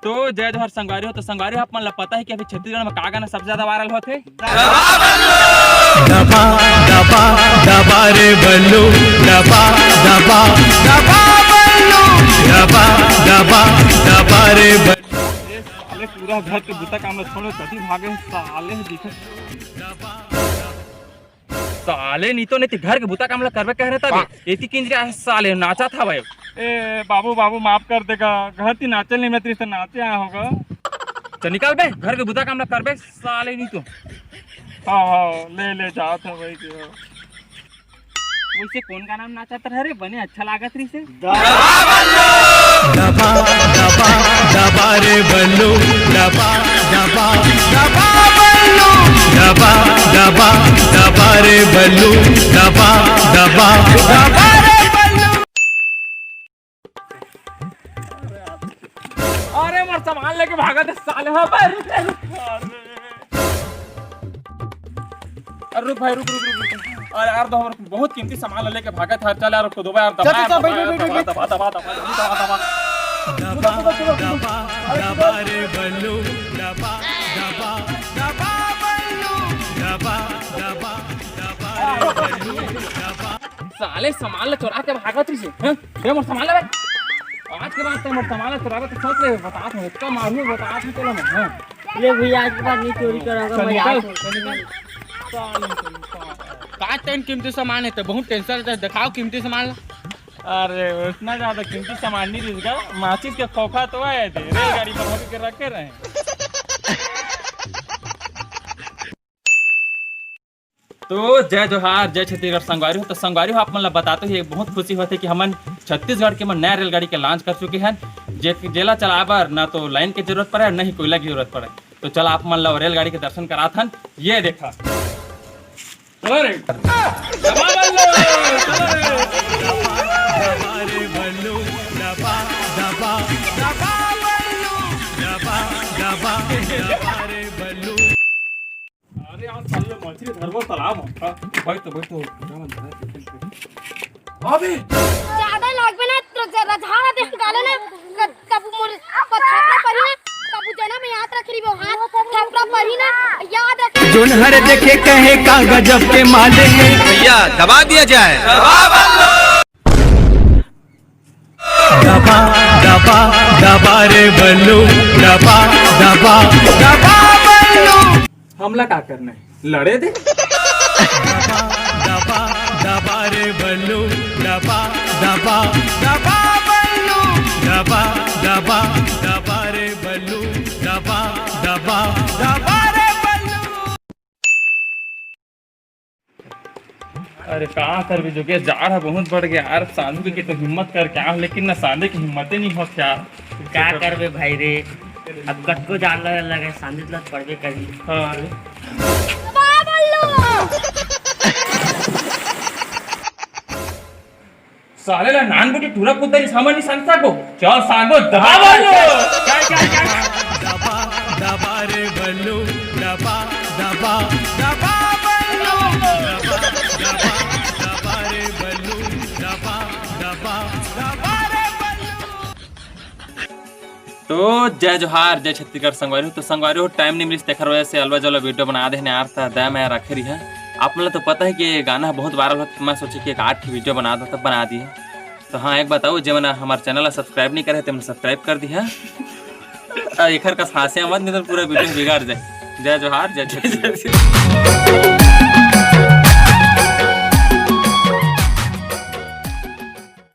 तो जय जोहर संगवारी हो। तो संगवारी आप मन ला पता है कि अभी छत्तीसगढ़ में का गाना सबसे ज्यादा वायरल होते? दबा दबा दबा रे बल्लू, दबा दबा दबा बल्लू, दबा दबा दबा रे बल्लू। साले पूरा घर के बुता काम में छोड़ो कभी भागे साले दिखे साले नहीं तो नहीं घर के बुता काम ला करवे कह रहे तब एती किंजरी साले नाचा था भाई। ए बाबू बाबू माफ कर देगा, घर ती नाचल नहीं, मैं तेरे से नाचे आया होगा। तो निकाल बे घर के बुता काम ला करवे साले नहीं तो। हाँ ले जाओ था भाई के। वैसे कौन का नाम नाचा था रे बने अच्छा लागत रही से? दबा दबा दबा रे बल्लू, दबा दबा दबा बल्लू, दबा दबा दबा रे बल्लू, दबा दबा दबा रे बल्लू। अरे मर सामान लेके भागा थे साले। हाँ भाई रुक भाई रुक। अरे यार तो बहुत कीमती सामान लेके भागा था। चल यार दो यार दबा दबा रे बल्लू, दबा दबा दबा बल्लू, दबा दबा दबा रे बल्लू, दबा। साले सामान ले चुरा के भागा थी से। हैं ये मोर सामान ले आज के बाद मोर सामान ले चुरा के सोच ले बता तू इसका मारू बता तू चलो मैं। हां ले भैया आज के बाद नहीं चोरी करूंगा मैं आज। का टेन कीमती सामान है तो बहुत टेंशन है। दिखाओ कीमती सामान। अरे उतना ज्यादा कीमती सामान नहीं रहेगा, माचिस के खोखा तो है दे गाड़ी पर होके के रखे रहे। तो जय जोहार जय छत्तीसगढ़ संगवारी हो। तो संगवारी हो आप मन ला बताते ही बहुत खुशी होती कि हमन छत्तीसगढ़ के मन नया रेलगाड़ी के लॉन्च कर चुके हैं। जेला चलाबर ना तो लाइन की जरूरत पड़े न ही कोयला की जरूरत पड़े। तो चल आप मन ला रेलगाड़ी के दर्शन करात हन। ये देखा दबा रे बल्लू, दबा दबा दबा बल्लू, दबा दबा दबा रे बल्लू। अरे यार साले मछली धरबो तालाब में। बैठो अबे ज्यादा लागबे ना तो रझाड़ा देख गाले ना कबू मोर पथरा परी ना कबू जना में याद रख रिबो हाथ थपड़ा परी ना याद रख। जोन हर देखे कहे का गजब के माले भैया दबा दिया जाए। दबा दबा दबा रे बल्लू, दबा दबा दबा बल्लू। हमला का करना है लड़े दे। दबा दबा दबा रे बल्लू, दबा दबा दबा बल्लू, दबा दबा दबा रे बल्लू, दबा दबा दबा रे बल्लू। अरे कहाँ कर भी जो कि जाड़ा बहुत बढ़ गया यार। सांझू की तो हिम्मत कर क्या, लेकिन ना सांझे की हिम्मत ही नहीं हो यार। क्या करबे भाई रे, अब कटको जान लगे सांझे लत पड़बे करी। हाँ साले ला नान बुटी टूरा कुदरी सामान्य संस्था को चल सांगो दबा बोलो। दबा दबा रे बल्लू, दबा दबा दबा बल्लू, दबा दबा रे बल्लू, दबा दबा दबा रे बल्लू। तो जय जोहार जय छत्तीसगढ़ संगवारी हो। तो संगवारी हो टाइम नहीं मिली देखा वजह से अलवा जला वीडियो बना दे यार था दया मैं रख रही है। आप लोग तो पता है कि ये गाना बहुत वायरल होता है। मैं सोची कि एक 8 की वीडियो बना दो तब बना दिए। तो हाँ एक बताओ जो मैंने हमारे चैनल सब्सक्राइब नहीं करे तो सब्सक्राइब कर दिया। एक का हासिया मत नहीं तो पूरा वीडियो बिगाड़ जाए। जय जोहार जय छत्तीसगढ़।